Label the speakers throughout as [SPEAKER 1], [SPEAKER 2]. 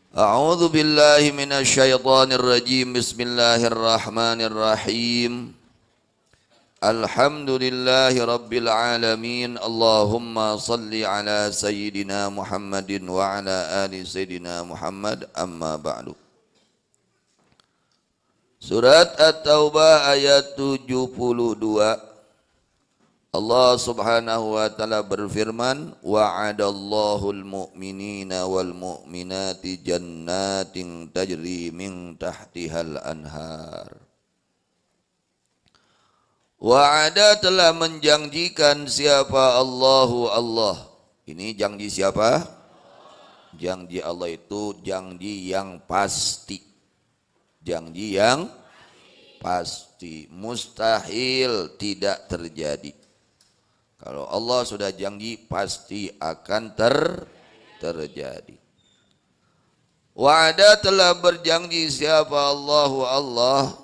[SPEAKER 1] A'udzu billahi minasyaitonir rajim. Bismillahirrahmanirrahim. Alhamdulillahi rabbil alamin. Allahumma salli ala sayyidina Muhammadin wa ala ali sayyidina Muhammad. Amma ba'du. Surat At-Taubah ayat 72. Allah subhanahu wa ta'ala berfirman, wa'adallahul mu'minina wal mu'minati jannatin tajri min tahtihal anhar. Wa'ada telah menjanjikan siapa Allahu Allah. Ini janji siapa? Janji Allah itu janji yang pasti. Janji yang pasti, mustahil tidak terjadi. Kalau Allah sudah janji pasti akan terjadi. Wa'ada telah berjanji siapa Allahu Allah.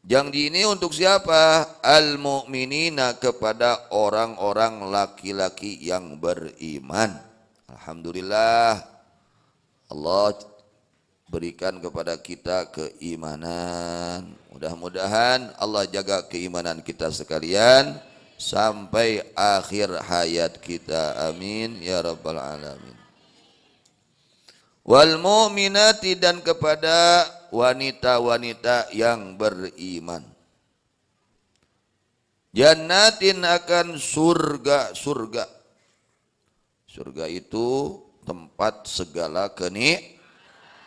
[SPEAKER 1] Janji ini untuk siapa? Al-mu'minina, kepada orang-orang laki-laki yang beriman. Alhamdulillah Allah berikan kepada kita keimanan. Mudah-mudahan Allah jaga keimanan kita sekalian sampai akhir hayat kita. Amin ya rabbal alamin. Wal mu'minati, dan kepada wanita-wanita yang beriman. Jannatin, akan surga-surga. Surga itu tempat segala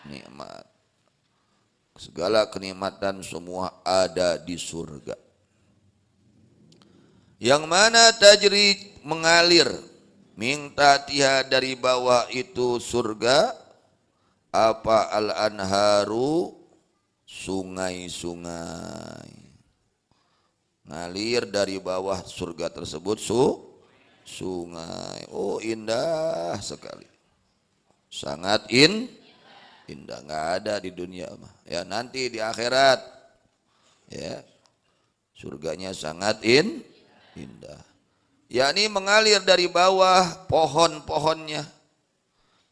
[SPEAKER 1] nikmat. Segala kenikmatan semua ada di surga. Yang mana tajri, mengalir, min tahtiha, dari bawah itu surga, apa al-anharu, sungai-sungai. Ngalir dari bawah surga tersebut sungai. Oh, indah sekali. Sangat indah, nggak ada di dunia mah. Ya, nanti di akhirat ya, surganya sangat indah. Yakni mengalir dari bawah pohon-pohonnya,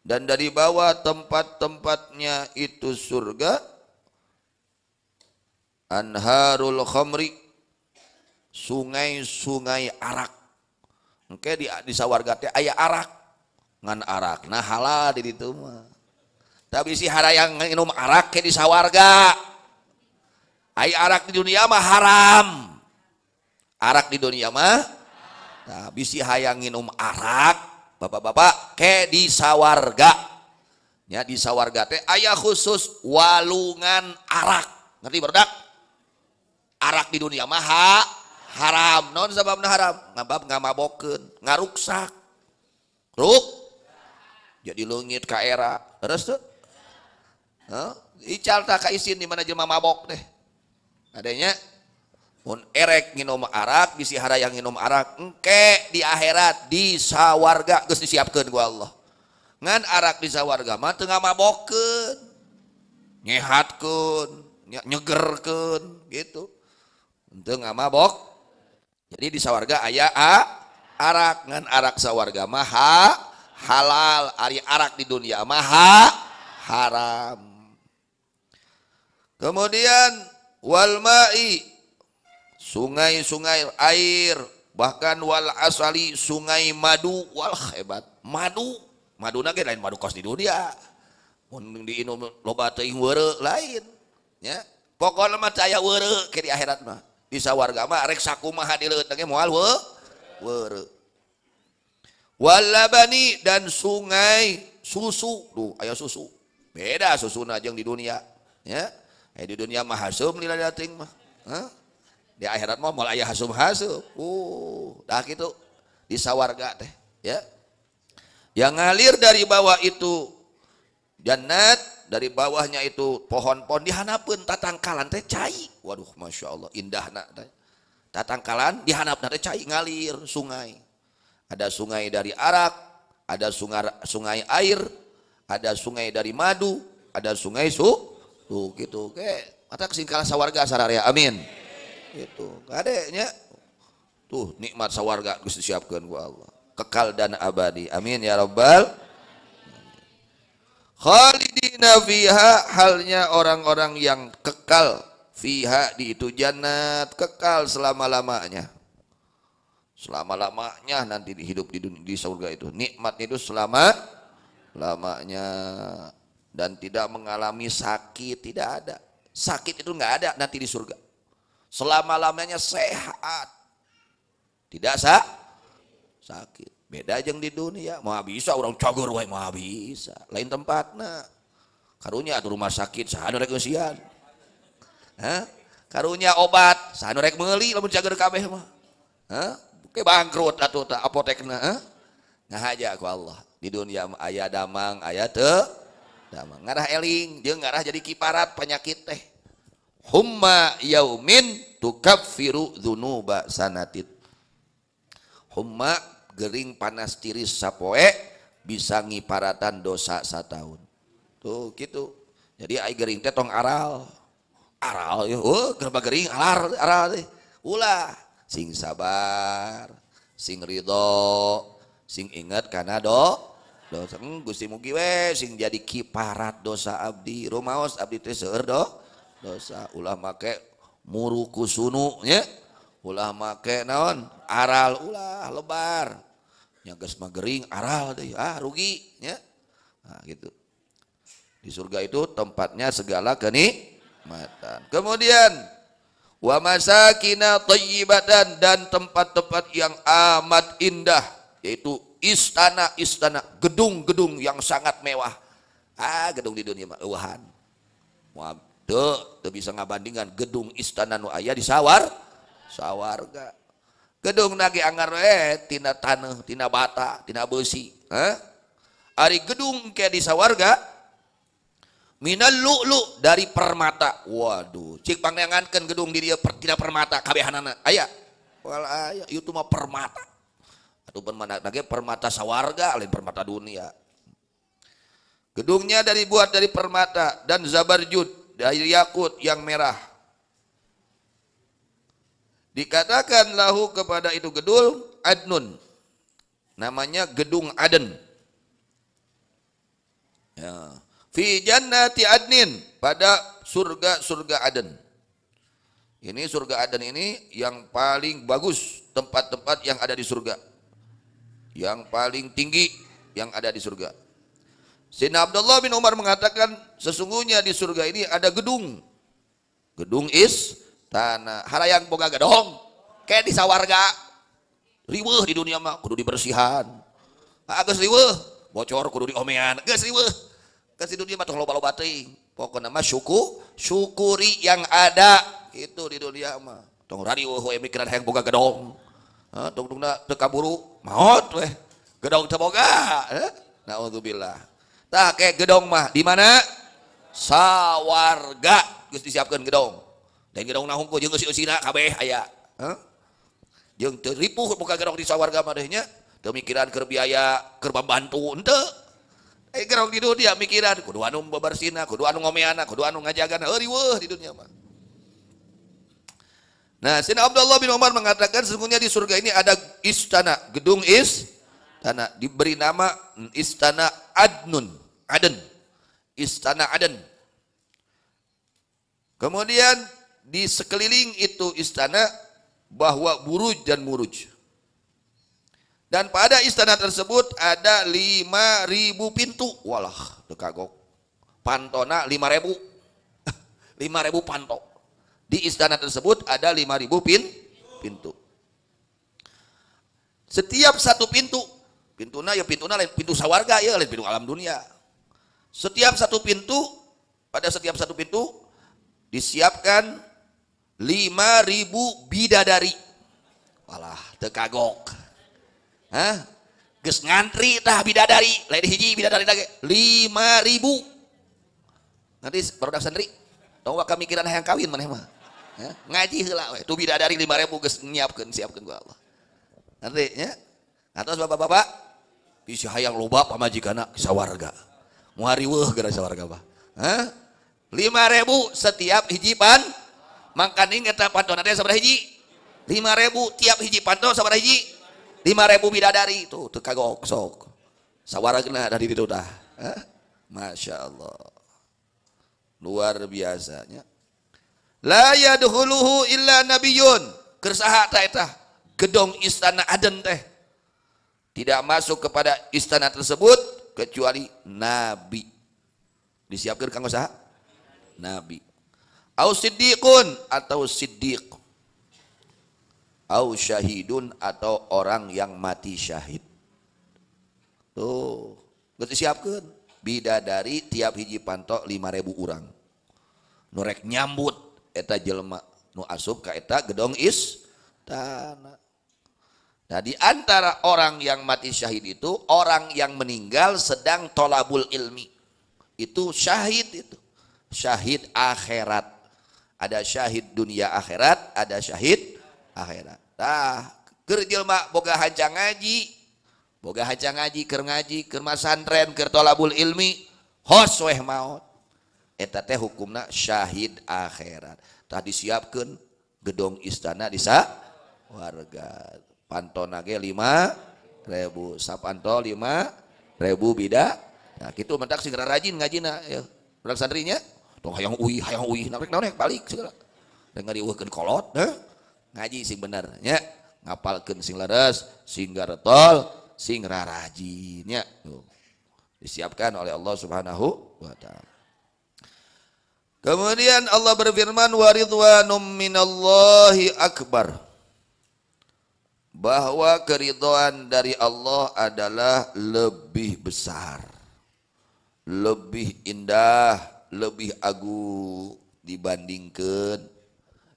[SPEAKER 1] dan dari bawah tempat-tempatnya itu surga, anharul khamri, sungai-sungai arak. Engke di sawarga teh aya arak, ngan arak nah halal di ditu mah. Tapi si harayang minum arak ke di sawarga. Ai arak di dunia mah haram. Arak di dunia mah, nah, bisi hayang minum arak, bapak-bapak ke di sawarga. Ya, di sawarga teh aya khusus walungan arak. Ngerti barudak? Arak di dunia mah haram. Naon sababna haram? Ngabab ngamabokeun, ngaruksak. Ruk. Jadi leungit ka era. Terus tuh. Ical tak kaisin di mana jelema mabok teh. Adanya mun erek nginum arak, bisi harayang nginum arak, engke di akhirat di sawarga geus disiapkeun ku Allah. Ngan arak di sawarga mah teu ngamabokeun. Nyehatkeun, nyegerkeun gitu. Teu ngamabok. Jadi di sawarga aya arak, ngan arak sawarga mah halal, ari arak di dunia mah haram. Kemudian wal ma'i, sungai-sungai air, bahkan wal asali, sungai madu. Wal hebat, maduna ge lain madu kos di dunia. Mun diinum loba teuing weureu lain nya. Pokona mah aya weureu ke di akhirat mah. Di sawarga mah rek sakumaha dileut ge moal weureu. Wal labani, dan sungai susu. Duh, aya susu. Beda susuna jeung di dunia ya. Di dunia mah hasum lila dating mah. Di akhirat mah moal aya hasum-hasum. Dah gitu di sawarga teh ya. Yang ngalir dari bawah itu jannat, dari bawahnya itu pohon-pohon, dihanapeun tatangkalan teh cai. Waduh, masya Allah indahna teh. Tatangkalan dihanapna teh cai, ngalir sungai. Ada sungai dari arak, ada sungai air, ada sungai dari madu, ada sungai tuh gitu. Kayak mata kesingkalan sawarga sararea. Amin. Gitu. Kadenya tuh nikmat sawarga geus disiapkeun ku Allah. Kekal dan abadi. Amin ya rabbal. Khalidina fiha, halnya orang-orang yang kekal fiha di itu jannat, kekal selama-lamanya. Selama-lamanya nanti hidup di dunia, di surga itu. Nikmatnya itu selama-lamanya dan tidak mengalami sakit, tidak ada. Sakit itu nggak ada nanti di surga. Selama-lamanya sehat. Tidak sakit. Beda jeung di dunia, mah bisa orang cager wae mah bisa. Lain tempatna. Karunya atuh rumah sakit saha nu rek eusian. Hah? Karunya obat saha nu rek meuli lamun cager kabeh mah. Hah? Ke bangkrut atuh teh apotekna, hah? Ngahaja ku Allah. Di dunia mah aya damang, aya teu damang. Ngarah eling jeung ngarah jadi kiparat penyakit teh. Humma yaumin tukaffiru dzunuba sanatit. Humma gering panas tiris sapoe bisa ngiparatan dosa satahun. Tuh gitu. Jadi ai gering teh tong aral ya. Oh gerba gering aral teh. Ulah sing sabar, sing ridho, sing ingat kana dosa. Gusti mugi we sing jadi kiparat dosa abdi. Rumaos abdi teh seueur dosa. Ulah make muruku sunu nya. Ulah make naon? Aral ulah lebar. Nyages magering aral deh. Rugi nya. Nah, gitu. Di surga itu tempatnya segala kenikmatan. Kemudian wa masakina thayyibatan, dan tempat-tempat yang amat indah, yaitu istana-istana, gedung-gedung yang sangat mewah. Gedung di dunia mah eueuhan. Moal teu bisa ngabandingkan gedung istana nu aya di sawarga. Gedung nage anggar tina tanah, tina bata, tina besi. Ari gedung kayak di sawarga minal lu'lu, dari permata. Waduh, cik pangangankeun gedung di dia tina permata kabehanana aya. Wal aya, ieu mah permata. Atuh permata nage permata sawarga lain permata dunia. Gedungnya buat dari permata dan zabarjud, dari yakut yang merah. Dikatakan lahu kepada itu gedung adnun, namanya gedung Aden. Ya. Fi jannati adnin, pada surga Aden. Ini surga Aden ini yang paling bagus, tempat-tempat yang ada di surga, yang paling tinggi yang ada di surga. Sayyidina Abdullah bin Umar mengatakan sesungguhnya di surga ini ada gedung tanah harayang boga gedong kayak di sawarga. Riweuh di dunia mah kudu dibersihan. Geus riweuh bocor kudu diomean. Geus riweuh. Geus di dunia mah tong loba-loba teuing. Pokona mah syukuri yang ada itu di dunia mah. Tong rariweuh we mikiran hayang boga gedong. Tungtungna teu kaburu maot we. Gedong teu boga. Naudzubillah. Tah kayak gedong mah di mana? Sawarga geus disiapkeun gedong. Dan gedong nahung ku jeung geus eusina kabeh aya. Jeung teu ripuh boga gedong di sawarga mah nya, teu mikiran keur biaya, keur pambantu henteu. Gedong di dunia mikiran kudu anu bebersihna, kudu anu ngomeana, kudu anu ngajagana, riweuh di dunia mah. Nah, Sayyidina Abdullah bin Umar mengatakan sesungguhnya di surga ini ada istana, gedung istana, diberi nama Istana Aden. Istana Aden. Kemudian di sekeliling itu istana bahwa buruj dan muruj. Dan pada istana tersebut ada 5.000 pintu. Walah, dekagok. Pantona 5.000. 5.000 panto. Di istana tersebut ada 5.000 pintu. Setiap satu pintuna lain pintu sawarga ya, lain pintu alam dunia. Setiap satu pintu, pada setiap satu pintu disiapkan 5.000 bidadari. Walah, teu kagok. Geus ngantri tah bidadari, lain hiji bidadari lagi 5.000. Nanti barudak santri, tong waka mikiran hayang kawin maneh mah. Ngaji heula we, tu bidadari 5.000 geus siapkeun ku Allah. Nanti nya. Atos bapak-bapak bisa hayang loba pamajikana sawarga. Moal riweuh gara sawarga mah. 5.000 setiap hiji mangkaning eta pantona teh sabaraha hiji? 5.000 tiap hiji panto sabaraha hiji? 5.000 bidadari tuh teu kagok sok. Sawaragna dari ditu tah. Masya Allah. Luar biasanya. La yadkhuluhu illa nabiyyun. Kersaha teh gedong istana Aden teh. Tidak masuk kepada istana tersebut kecuali nabi. Disiapkan kanggo saha? Nabi. Au siddiqun atau siddiq. Au syahidun atau orang yang mati syahid. Tuh, geus disiapkeun. Bidadari tiap hiji panto 5.000 urang. Nu rek nyambut eta jelema nu asup ka eta gedong istana. Nah, di antara orang yang mati syahid itu orang yang meninggal sedang tolabul ilmi. Itu syahid itu. Syahid akhirat. Ada syahid dunia akhirat, ada syahid akhirat. Nah, keur jelema boga haja ngaji, keur ngaji, keur masantren, keur tolabul ilmi, hos weh maut. Eta teh hukumna syahid akhirat. Tah disiapkeun gedong istana di warga. Pantona ge 5.000, sapanto 5.000 bida. Nah, kitu mentak segera rajin ngajina ya. Budak santrinya tong hayang uih naon balik segala. Da ngarieuhkeun kolot, ngaji sing bener nya, ngapalkeun sing leres, sing garetol, sing rarajin nya. Disiapkan oleh Allah Subhanahu wa taala. Kemudian Allah berfirman wa ridwanum minallahi akbar. Bahwa keridhaan dari Allah adalah lebih besar, lebih indah, lebih agung dibandingkan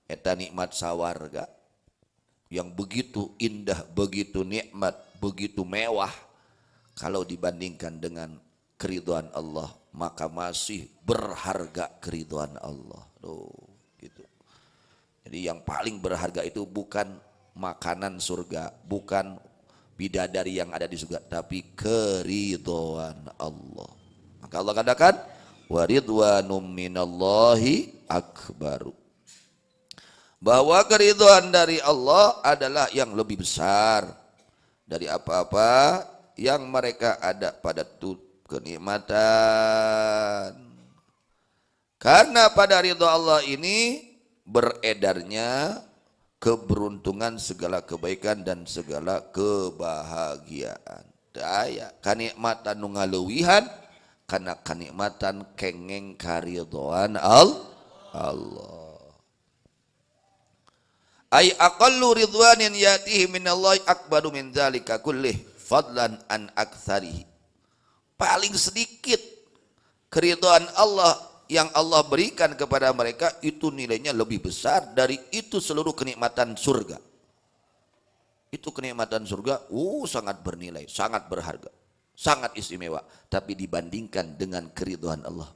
[SPEAKER 1] eta nikmat sawarga yang begitu indah, begitu nikmat, begitu mewah. Kalau dibandingkan dengan keridhaan Allah, maka masih berharga keridhaan Allah. Tuh, gitu. Jadi yang paling berharga itu bukan makanan surga, bukan bidadari yang ada di surga, tapi keridhaan Allah. Maka Allah katakan wa ridwanum minallahi akbaru. Bahwa keridhaan dari Allah adalah yang lebih besar dari apa-apa yang mereka ada pada kenikmatan. Karena pada ridha Allah ini beredarnya keberuntungan, segala kebaikan dan segala kebahagiaan. Daya kanikmatan nu ngaleuwihan kana kanikmatan kengeng karidhoan Allah. Ay aqallu ridwanin yatihi minallahi akbaru min dzalika kullih fadlan an aktsarihi. Paling sedikit keridhaan Allah yang Allah berikan kepada mereka itu nilainya lebih besar dari itu seluruh kenikmatan surga. Itu kenikmatan surga sangat bernilai, sangat berharga, sangat istimewa. Tapi dibandingkan dengan keridhaan Allah,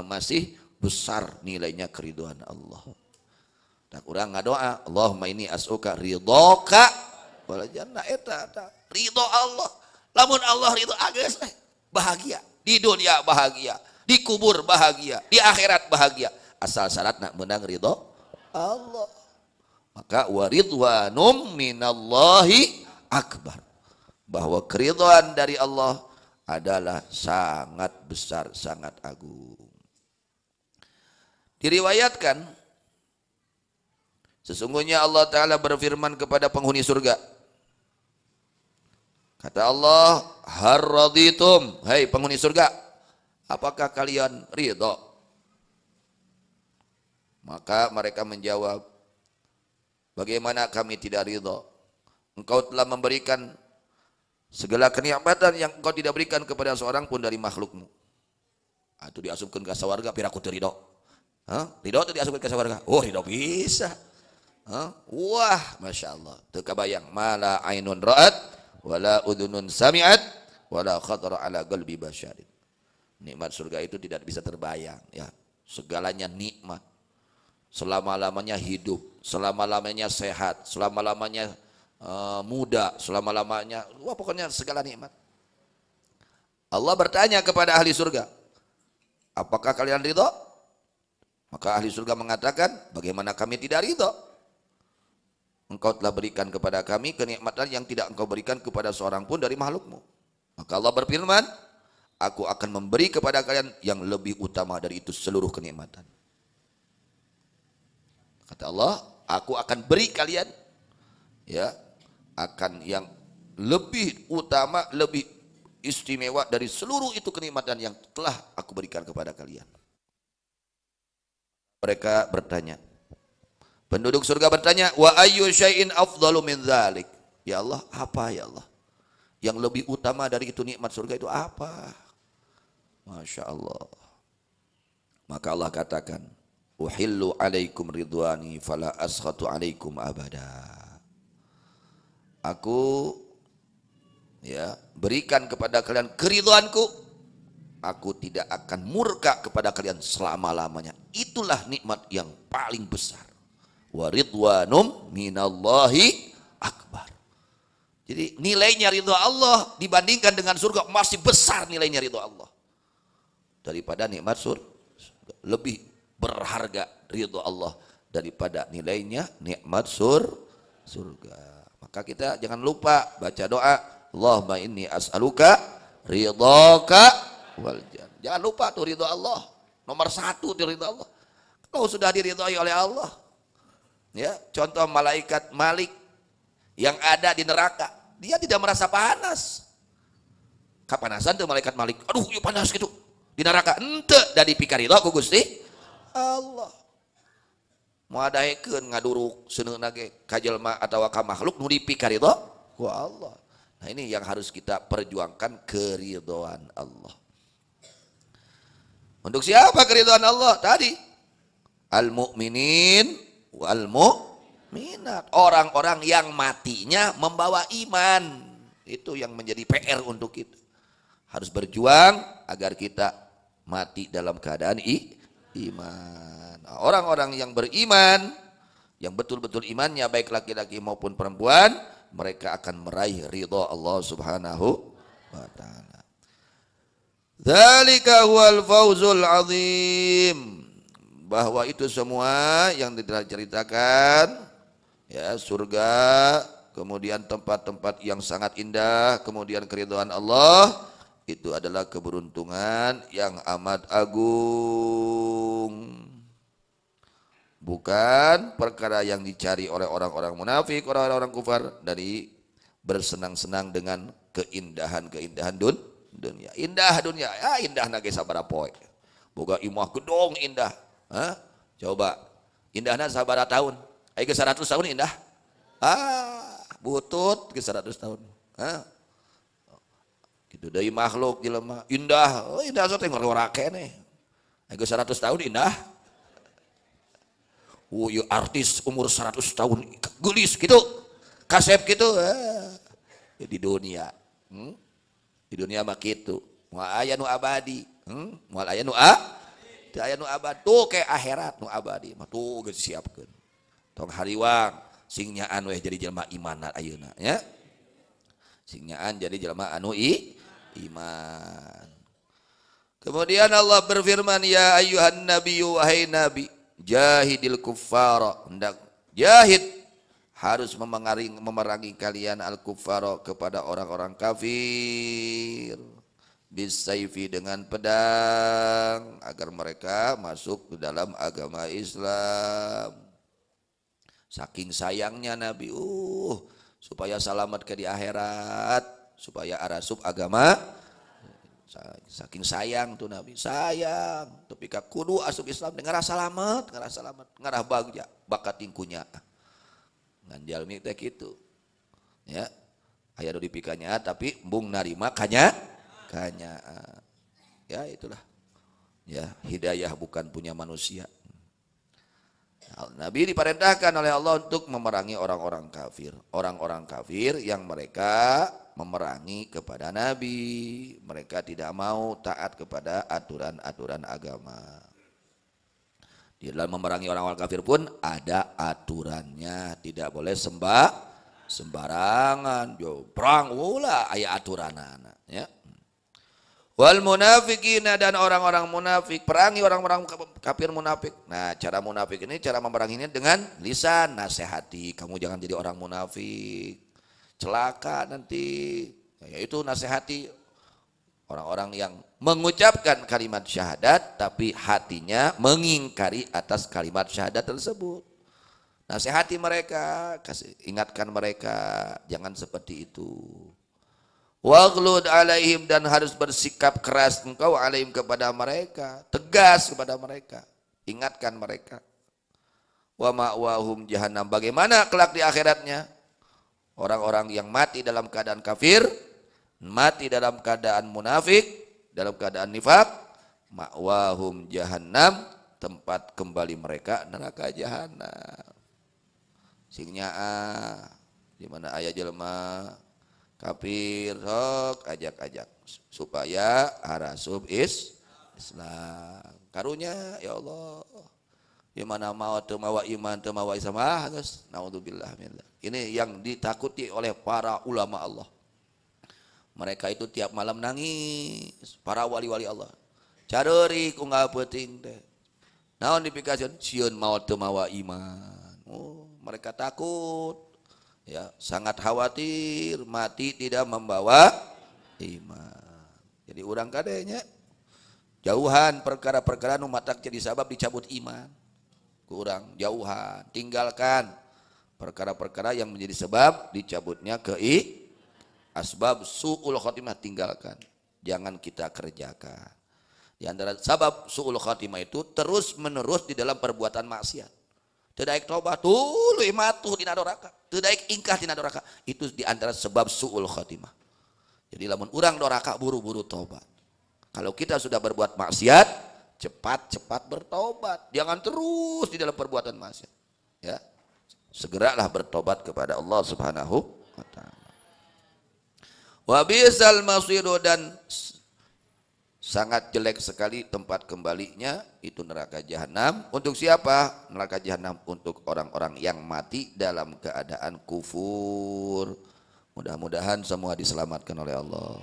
[SPEAKER 1] masih besar nilainya keridhaan Allah. Tak urang ngadoa, Allahumma inni as'uka ridhoka wal jannah. Eta ridho Allah. Lamun Allah ridho ageus bahagia. Di dunia bahagia, di kubur bahagia, di akhirat bahagia. Asal syaratna menang ridho Allah. Maka waridwanum minallahi akbar. Bahwa keridhaan dari Allah adalah sangat besar, sangat agung. Diriwayatkan sesungguhnya Allah Ta'ala berfirman kepada penghuni surga. Kata Allah, harraditum, hai penghuni surga, apakah kalian ridho? Maka mereka menjawab, bagaimana kami tidak ridho? Engkau telah memberikan segala kenikmatan yang engkau tidak berikan kepada seorang pun dari makhlukmu. Itu diasupkan ke sawarga, piraku teu ridho. Ridho itu diasupkan ke sawarga? Oh, ridho bisa. Wah, masya Allah, teu kabayang mala ainun ra'at wala udhunun sami'at wala khatara ala qalbi basyarin. Nikmat surga itu tidak bisa terbayang ya. Segalanya nikmat. Selama-lamanya hidup, selama-lamanya sehat, selama-lamanya muda, selama-lamanya, wah pokoknya segala nikmat. Allah bertanya kepada ahli surga, apakah kalian ridho? Maka ahli surga mengatakan, bagaimana kami tidak ridho? Engkau telah berikan kepada kami kenikmatan yang tidak engkau berikan kepada seorang pun dari makhlukmu. Maka Allah berfirman, aku akan memberi kepada kalian yang lebih utama dari itu seluruh kenikmatan. Kata Allah, aku akan beri kalian ya akan yang lebih utama, lebih istimewa dari seluruh itu kenikmatan yang telah aku berikan kepada kalian. Mereka bertanya, penduduk surga bertanya, wa ayyu syai'in afdalu min dzalik? Ya Allah, apa ya Allah? Yang lebih utama dari itu nikmat surga itu apa? Masya Allah. Maka Allah katakan, uhillu alaikum ridwani fala askhatu alaikum abada. Aku ya berikan kepada kalian keridhaanku, aku tidak akan murka kepada kalian selama-lamanya. Itulah nikmat yang paling besar. Wa ridwanum minallahi akbar. Jadi nilainya ridha Allah dibandingkan dengan surga masih besar nilainya ridha Allah daripada nikmat surga. Lebih berharga ridha Allah daripada nilainya nikmat surga. Maka kita jangan lupa baca doa, Allahumma inni as'aluka ridhaka wal jannah. Jangan lupa tuh ridha Allah. Nomor 1 tuh ridha Allah. Kalau sudah diridhai oleh Allah, ya contoh malaikat Malik yang ada di neraka, dia tidak merasa panas. Kapanasan tuh malaikat Malik, aduh yuk panas gitu di neraka. Ente dari pikaridho ku Gusti Allah. Muadahekeun ngaduruk seuneuna ge ka jelma atawa ka makhluk nu dipikaridho ku Allah. Nah ini yang harus kita perjuangkan, keridhaan Allah. Untuk siapa keridhaan Allah? Tadi al-mu'minin wal minat, orang-orang yang matinya membawa iman. Itu yang menjadi PR untuk kita. Harus berjuang agar kita mati dalam keadaan iman. Orang-orang yang beriman, yang betul-betul imannya baik laki-laki maupun perempuan, mereka akan meraih ridha Allah Subhanahu wa taala. Dzalika huwal fawzul azim. Bahwa itu semua yang diceritakan, ya surga, kemudian tempat-tempat yang sangat indah, kemudian keridhaan Allah, itu adalah keberuntungan yang amat agung. Bukan perkara yang dicari oleh orang-orang munafik, orang-orang kufar, dari bersenang-senang dengan keindahan-keindahan dunia. Indah dunia, ya indah nage sabaraha poe. Boga imah gedong indah. Hah? Coba indahna sabaraha tahun? Aya 100 tahun indah. Butut ke 100 tahun. Hah? Kitu deui makhluk jelema indah. Oh indah sote ngora keneh. Aya 100 tahun indah. Ieu artis umur 100 tahun geulis gitu. Kasep gitu. Di dunia. Di dunia mah kitu. Moal aya nu abadi. Moal aya nu aya nu abadi tuh kayak akhirat nu abadi mah tuh geus siapkeun. Tong hariwang sing nyaan we jadi jelema iman ayeuna ya. Sing nyaan jadi jelema anu iman. Kemudian Allah berfirman, ya ayyuhan nabiyyu wahai nabi, jahidil kuffara, hendak jahid harus memerangi kalian al kuffara kepada orang-orang kafir. Bisayfi dengan pedang agar mereka masuk ke dalam agama Islam. Saking sayangnya Nabi supaya selamat ke di akhirat, supaya arasup agama. Saking sayang tuh Nabi, sayang tapi ka kudu asup Islam dengan rasa selamat, ngarah bagja bakat tingkunya. Ngan jalmi teh kitu. Ya. Aya nu dipikanya tapi embung narima kanya. Ya itulah ya hidayah bukan punya manusia. Nabi diperintahkan oleh Allah untuk memerangi orang-orang kafir yang mereka memerangi kepada Nabi, mereka tidak mau taat kepada aturan-aturan agama. Di dalam memerangi orang-orang kafir pun ada aturannya, tidak boleh sembarangan perang ulah aya aturanana ya. Wal munafiqina, dan orang-orang munafik, perangi orang-orang kafir munafik. Nah, cara munafik ini, cara memeranginya dengan lisan, nasihati, kamu jangan jadi orang munafik. Celaka nanti. Ya, itu nasihati. Orang-orang yang mengucapkan kalimat syahadat tapi hatinya mengingkari atas kalimat syahadat tersebut. Nasihati mereka, ingatkan mereka jangan seperti itu. Waghlud alaihim, dan harus bersikap keras engkau alaihim kepada mereka, tegas kepada mereka, ingatkan mereka. Wa ma'wahum jahannam, bagaimana kelak di akhiratnya? Orang-orang yang mati dalam keadaan kafir, mati dalam keadaan munafik, dalam keadaan nifak, ma'wahum jahannam, tempat kembali mereka neraka jahanam. Singnya di mana ayat jelema kafir sok ajak-ajak supaya harasup Islam. Karunya ya Allah. Di mana mau teu mawa iman teu mawa Islam geus naudzubillah min. Ini yang ditakuti oleh para ulama Allah. Mereka itu tiap malam nangis, para wali-wali Allah. Careuri ku ngapeuting teh. Naon dipikasieun sieun mau teu mawa iman. Oh, mereka takut, ya, sangat khawatir mati tidak membawa iman. Jadi urang kadenya jauhan perkara-perkara nu matak jadi sabab dicabut iman. Kurang jauhan, tinggalkan perkara-perkara yang menjadi sebab dicabutnya asbab su'ul khotimah, tinggalkan. Jangan kita kerjakan. Di antara sabab su'ul khotimah itu terus menerus di dalam perbuatan maksiat. Tidak tobat tuluy matuh dina doraka, tidak ingkah dina doraka, itu di antara sebab su'ul khotimah. Jadi lamun urang doraka buru-buru tobat. Kalau kita sudah berbuat maksiat, cepat-cepat bertobat, jangan terus di dalam perbuatan maksiat. Ya, segeralah bertobat kepada Allah Subhanahu wa taala. Wa bisal masiru, dan sangat jelek sekali tempat kembalinya itu neraka jahanam. Untuk siapa? Neraka jahanam untuk orang-orang yang mati dalam keadaan kufur. Mudah-mudahan semua diselamatkan oleh Allah.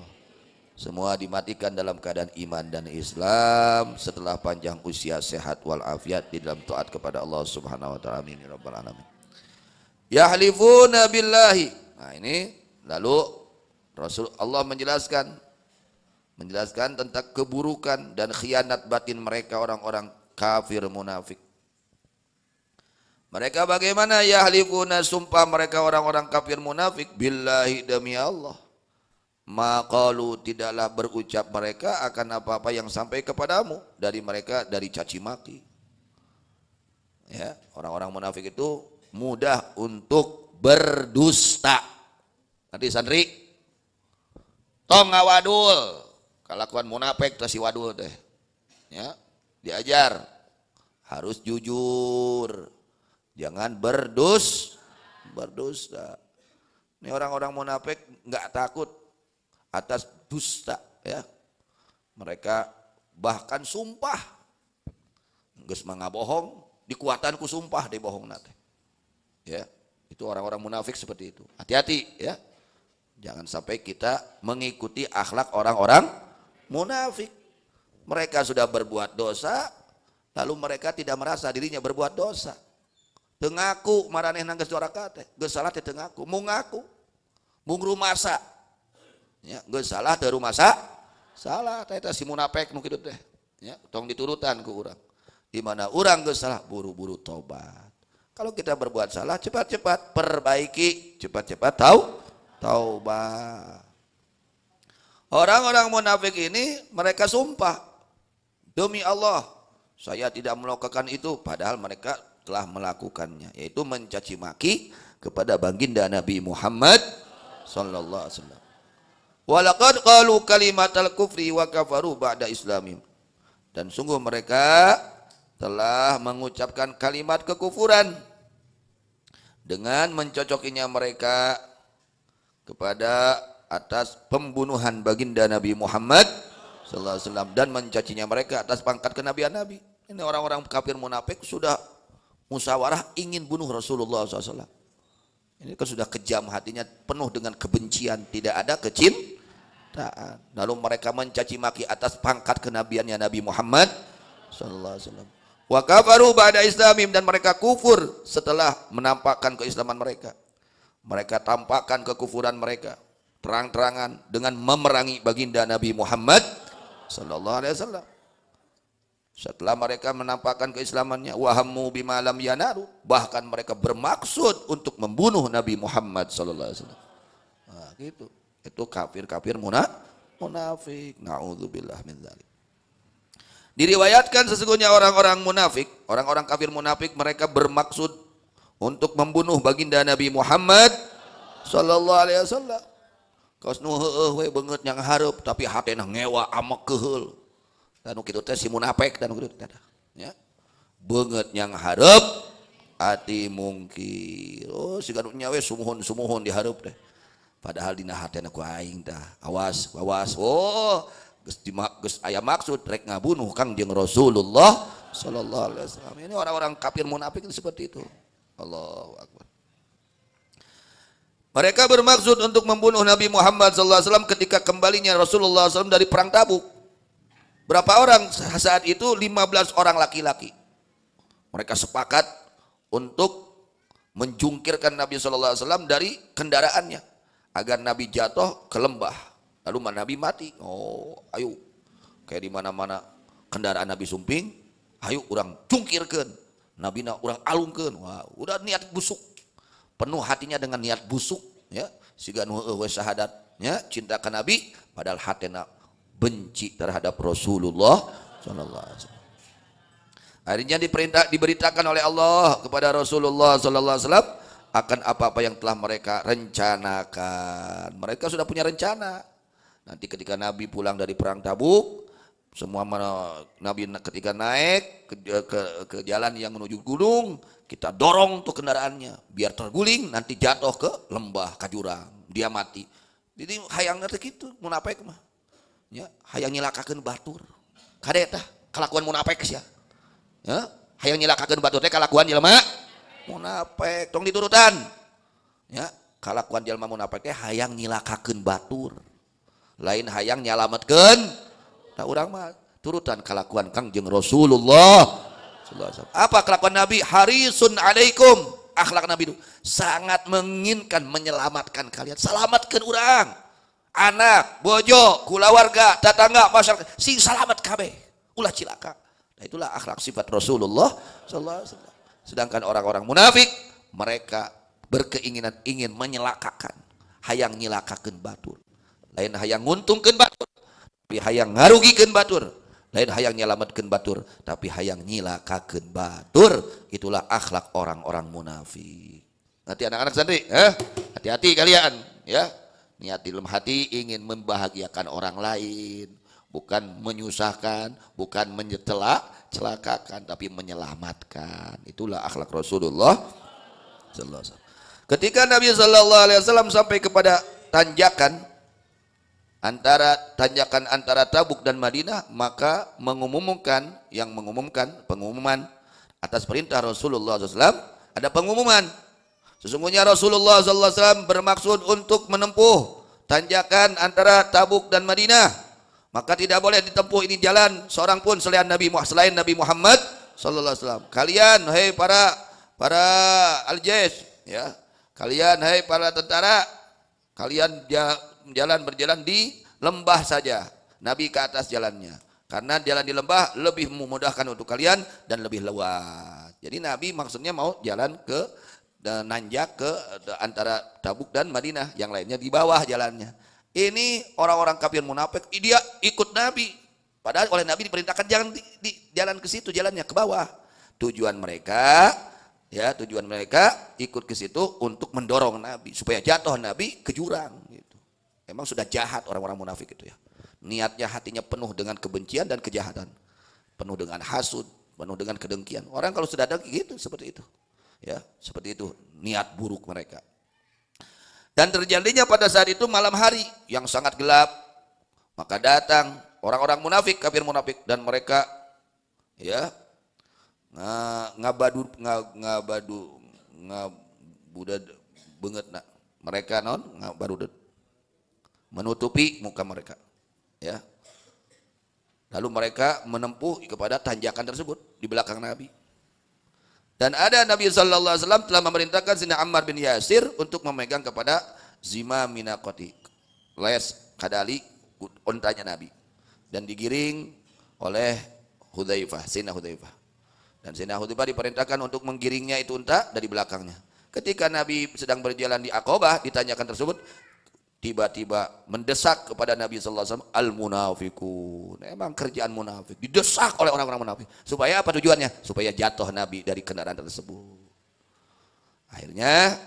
[SPEAKER 1] Semua dimatikan dalam keadaan iman dan Islam setelah panjang usia, sehat walafiat di dalam taat kepada Allah Subhanahu wa taala. Amin ya rabbal alamin. Yahlifuna billahi. Nah, ini lalu Rasul Allah menjelaskan tentang keburukan dan khianat batin mereka, orang-orang kafir munafik. Mereka bagaimana? Yahlifuna, sumpah mereka orang-orang kafir munafik, billahi, demi Allah. Maqalu, tidaklah berucap mereka akan apa-apa yang sampai kepadamu dari mereka, dari caci maki. Ya, orang-orang munafik itu mudah untuk berdusta. Nanti santri tong ngawadul, kalakuan munafik teh si wadul teh. Ya, diajar harus jujur. Jangan berdusta. Ini orang-orang munafik enggak takut atas dusta, ya. Mereka bahkan sumpah geus mangga bohong, dikuatan ku sumpah di bohong nate. Ya, itu orang-orang munafik seperti itu. Hati-hati, ya. Jangan sampai kita mengikuti akhlak orang-orang munafik. Mereka sudah berbuat dosa, lalu mereka tidak merasa dirinya berbuat dosa. Teu ngaku maranehna geus doraka teh, geus salah teh teu ngaku, mung ngaku. Mung rumasa. Ya, geus salah teu rumasa, salah teh si munafik nu kitu teh. Ya, tong diturutan ku urang. Di mana urang geus salah buru-buru tobat. Kalau kita berbuat salah cepat-cepat perbaiki, cepat-cepat taubat. Orang-orang munafik ini mereka sumpah, demi Allah saya tidak melakukan itu, padahal mereka telah melakukannya, yaitu mencaci maki kepada baginda Nabi Muhammad sallallahu alaihi wasallam. Walaqad qalu kalimatal kufri wa kafaru ba'da islamim. Dan sungguh mereka telah mengucapkan kalimat kekufuran dengan mencocokinya mereka kepada atas pembunuhan baginda Nabi Muhammad sallallahu alaihi wasallam dan mencacinya mereka atas pangkat kenabian Nabi. Ini orang-orang kafir munafik sudah musyawarah ingin bunuh Rasulullah SAW. Ini kan sudah kejam hatinya, penuh dengan kebencian, tidak ada kecintaan. Lalu mereka mencaci maki atas pangkat kenabiannya Nabi Muhammad sallallahu alaihi wasallam. Wa kafaru ba'da islamim, dan mereka kufur setelah menampakkan keislaman mereka. Mereka tampakkan kekufuran mereka. terang-terangan dengan memerangi baginda Nabi Muhammad sallallahu alaihi wasallam. Setelah mereka menampakkan keislamannya, wahammu bima lam yanaru, bahkan mereka bermaksud untuk membunuh Nabi Muhammad sallallahu alaihi wasallam. Nah, gitu. Itu kafir-kafir munafik. Nauzubillah min dzalik. Diriwayatkan sesungguhnya orang-orang munafik, orang-orang kafir munafik, mereka bermaksud untuk membunuh baginda Nabi Muhammad sallallahu alaihi wasallam. Kaos nu heueuh we beungeut yang hareup tapi hatena ngewa amek keheul. Dan kitu teh si munafik dan kitu teh ya. Beungeut yang hareup ati mungkir. Oh siga nu nya we sumuhun dihareup teh. Padahal dina hatena ku aing tah. Awas. Oh geus aya maksud rek ngabunuh Kangjeng Rasulullah sallallahu alaihi wasallam. Ini orang-orang kafir munafik seperti itu. Allahu akbar. Mereka bermaksud untuk membunuh Nabi Muhammad sallallahu alaihi wasallam ketika kembalinya Rasulullah SAW dari perang Tabuk. Berapa orang saat itu? 15 orang laki-laki. Mereka sepakat untuk menjungkirkan Nabi sallallahu alaihi wasallam dari kendaraannya agar Nabi jatuh ke lembah. Lalu Nabi mati. Oh, ayo. Kayak di mana-mana kendaraan Nabi sumping, ayo urang jungkirkeun. Nabi urang alungkeun. Wah, udah niat busuk. Penuh hatinya dengan niat busuk, ya. Siga nu heueuh we syahadat, ya, cinta ka Nabi padahal hatena benci terhadap Rasulullah sallallahu alaihi wasallam. Akhirnya diberitakan oleh Allah kepada Rasulullah sallallahu alaihi wasallam akan apa-apa yang telah mereka rencanakan. Mereka sudah punya rencana. Nanti ketika Nabi pulang dari perang Tabuk, semua Nabi ketika naik ke jalan yang menuju gunung, kita dorong tuh kendaraannya biar terguling, nanti jatuh ke lembah ke jurang, dia mati. Jadi hayang ngerti gitu munafik mah. Ya, hayang nyilakakeun batur. Kade tah kalakuan munafik sia. Ya, hayang nyilakakeun batur teh kalakuan jelema munafik. Tong diturutan. Ya, kalakuan jelema munafik teh hayang nyilakakeun batur. Lain hayang nyalametkeun. Tah urang mah turutan kalakuan Kangjeng Rasulullah sallallahu alaihi wasallam. Apa kelakuan Nabi? Harisun alaikum. Akhlak Nabi itu sangat menginginkan menyelamatkan kalian. Selamatkeun urang. Anak, bojo, kulawarga, tetangga, masyarakat, sing salamat kabeh, ulah cilaka. Nah itulah akhlak sifat Rasulullah sallallahu alaihi wasallam. Sedangkan orang-orang munafik, mereka berkeinginan ingin menyelakakan, hayang nyilakakeun batur. Lain hayang nguntungkeun batur, tapi hayang ngarugikeun batur. Lain hayang nyelametkeun batur, tapi hayang nyilakakeun batur. Itulah akhlak orang-orang munafik. Nanti anak-anak santri, hati-hati kalian, ya. Niat di dalam hati ingin membahagiakan orang lain, bukan menyusahkan, bukan celakakan, tapi menyelamatkan. Itulah akhlak Rasulullah sallallahu alaihi wasallam. Ketika Nabi sallallahu alaihi wasallam sampai kepada tanjakan antara Tabuk dan Madinah, maka mengumumkan pengumuman atas perintah Rasulullah SAW. Ada pengumuman. Sesungguhnya Rasulullah SAW bermaksud untuk menempuh tanjakan antara Tabuk dan Madinah. Maka tidak boleh ditempuh ini jalan seorang pun selain Nabi Muhammad SAW. Kalian, hai para al-jais, ya, kalian, hai para tentara, kalian berjalan di lembah saja. Nabi ke atas jalannya. Karena jalan di lembah lebih memudahkan untuk kalian dan lebih luas. Jadi Nabi maksudnya mau jalan ke dan nanjak ke antara Tabuk dan Madinah, yang lainnya di bawah jalannya. Ini orang-orang kafir munafik, dia ikut Nabi. Padahal oleh Nabi diperintahkan jangan di jalan ke situ, jalannya ke bawah. Tujuan mereka ikut ke situ untuk mendorong Nabi supaya jatuh Nabi ke jurang. Gitu. Emang sudah jahat orang-orang munafik itu ya. Niatnya hatinya penuh dengan kebencian dan kejahatan, penuh dengan hasud, penuh dengan kedengkian. Orang kalau sudah dengki gitu seperti itu. Ya, seperti itu niat buruk mereka. Dan terjadinya pada saat itu malam hari yang sangat gelap. Maka datang orang-orang munafik, kafir munafik, dan mereka ya ngabudad beungeut mereka menutupi muka mereka. Ya. Lalu mereka menempuh kepada tanjakan tersebut di belakang Nabi. Dan ada Nabi sallallahu alaihi wasallam telah memerintahkan Sayyidina Ammar bin Yasir untuk memegang kepada zima minaqati, les kadali untanya Nabi dan digiring oleh Hudzaifah, Sayyidina Hudzaifah. Dan Sayyidina Hudzaifah diperintahkan untuk menggiringnya itu unta dari belakangnya. Ketika Nabi sedang berjalan di Aqabah, ditanyakan tersebut, tiba-tiba mendesak kepada Nabi sallallahu alaihi wasallam, al-munafiqun. Emang kerjaan munafik, didesak oleh orang-orang munafik. Supaya apa tujuannya? Supaya jatuh Nabi dari kendaraan tersebut. Akhirnya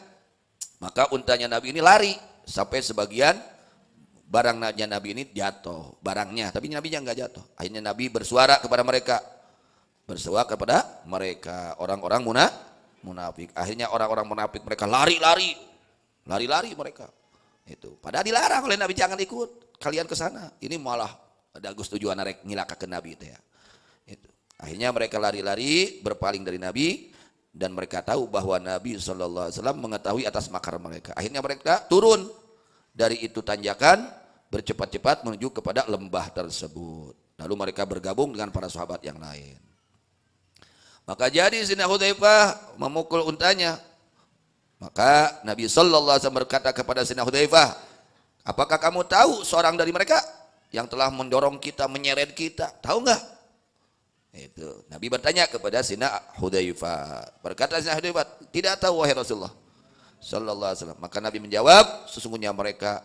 [SPEAKER 1] maka untanya Nabi ini lari sampai sebagian barangnya Nabi ini jatuh, barangnya, tapi Nabinya enggak jatuh. Akhirnya Nabi bersuara kepada mereka, orang-orang munafik. Akhirnya orang-orang munafik mereka lari mereka. Itu. Padahal dilarang oleh Nabi, jangan ikut, kalian ke sana. Ini malah ada tujuan arek nyilakakeun Nabi itu ya. Itu. Akhirnya mereka lari-lari berpaling dari Nabi dan mereka tahu bahwa Nabi sallallahu alaihi wasallam mengetahui atas makar mereka. Akhirnya mereka turun dari itu tanjakan, bercepat-cepat menuju kepada lembah tersebut. Lalu mereka bergabung dengan para sahabat yang lain. Maka jadi Sayyidina Hudzaifah memukul untanya. Maka Nabi sallallahu alaihi wasallam berkata kepada Sayyidina Hudzaifah, apakah kamu tahu seorang dari mereka yang telah mendorong kita, menyeret kita? Tahu enggak? Itu. Nabi bertanya kepada Sayyidina Hudzaifah. Berkata Sayyidina Hudzaifah, tidak tahu wahai Rasulullah sallallahu alaihi wasallam. Maka Nabi menjawab, sesungguhnya mereka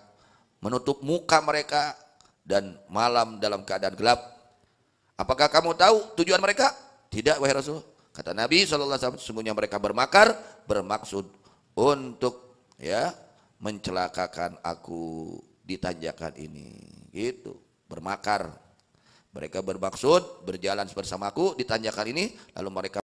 [SPEAKER 1] menutup muka mereka dan malam dalam keadaan gelap. Apakah kamu tahu tujuan mereka? Tidak wahai Rasul. Kata Nabi sallallahu alaihi wasallam, sesungguhnya mereka bermakar, bermaksud untuk mencelakakan aku di tanjakan ini. Gitu, bermakar. Mereka bermaksud berjalan bersamaku di tanjakan ini, lalu mereka